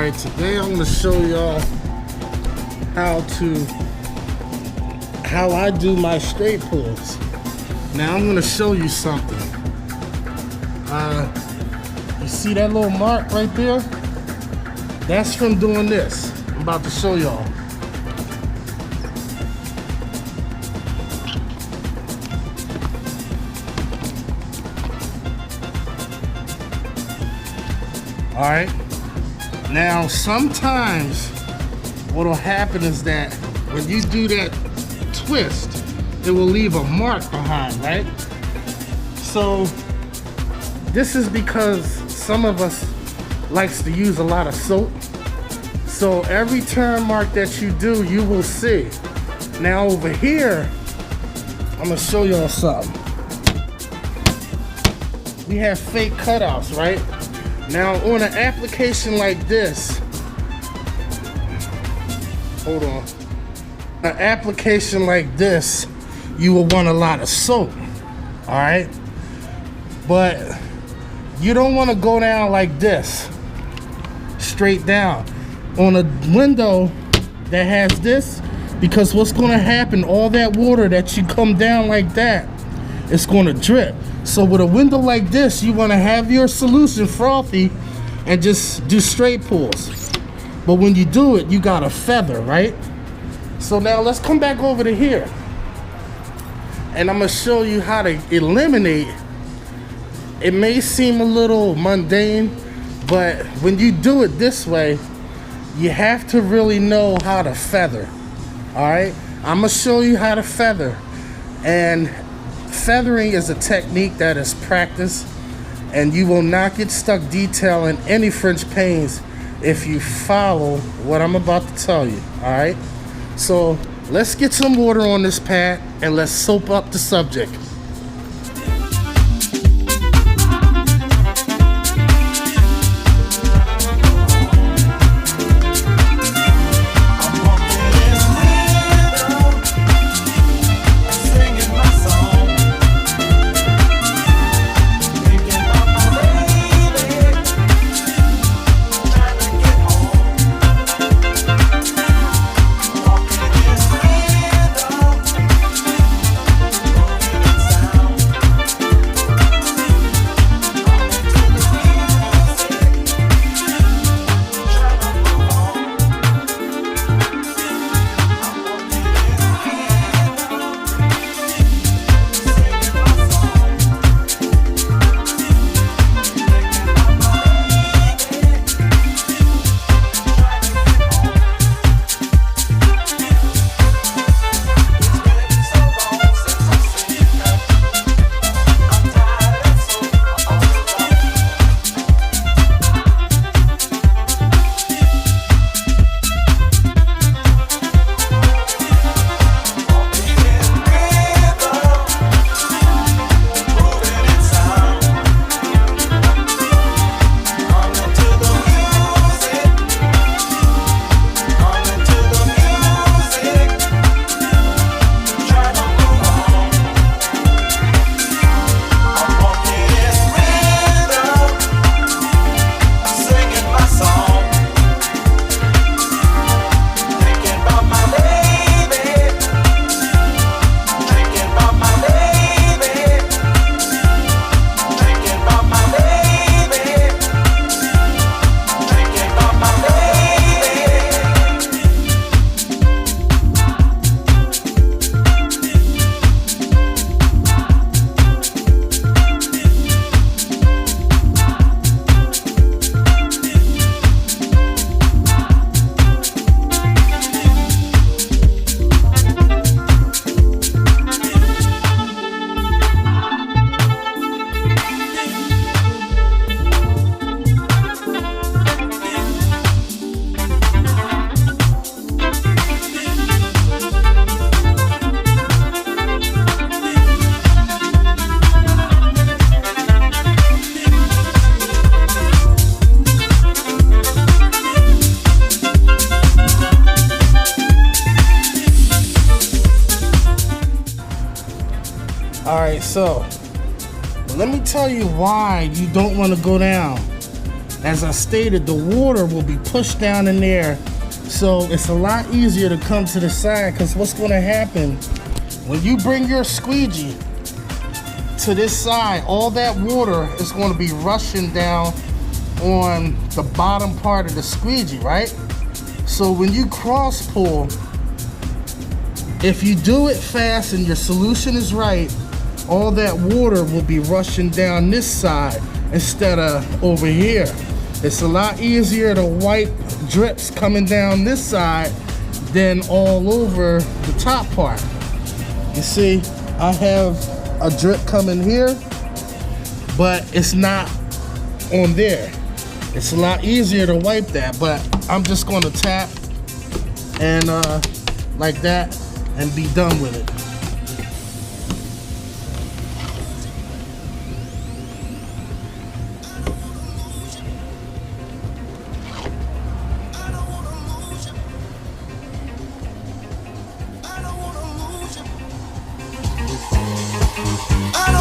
Alright, today I'm gonna show y'all how I do my straight pulls. Now I'm gonna show you something. You see that little mark right there? That's from doing this. I'm about to show y'all. Alright, now sometimes what'll happen is that when you do that twist, it will leave a mark behind, right? So this is because some of us likes to use a lot of soap. So every turn mark that you do, you will see. Now over here, I'm gonna show y'all something. We have fake cutouts, right? Now on an application like this, hold on. An application like this, you will want a lot of soap, all right? But you don't want to go down like this, straight down. On a window that has this, because what's going to happen, all that water that you come down like that, it's going to drip. So with a window like this, you want to have your solution frothy and just do straight pulls. But when you do it, you got a feather, right? So now let's come back over to here. And I'm going to show you how to eliminate. It may seem a little mundane, but when you do it this way, you have to really know how to feather. All right? I'm going to show you how to feather. And feathering is a technique that is practiced, and you will not get stuck detailing any French panes if you follow what I'm about to tell you. All right? So let's get some water on this pad and let's soap up the subject. Alright, so let me tell you why you don't want to go down as I stated, the water will be pushed down in there. So it's a lot easier to come to the side, because what's going to happen when you bring your squeegee to this side, all that water is going to be rushing down on the bottom part of the squeegee, right? So when you cross pull, if you do it fast and your solution is right, all that water will be rushing down this side instead of over here. It's a lot easier to wipe drips coming down this side than all over the top part. You see, I have a drip coming here, but it's not on there. It's a lot easier to wipe that, but I'm just going to tap and like that and be done with it. I don't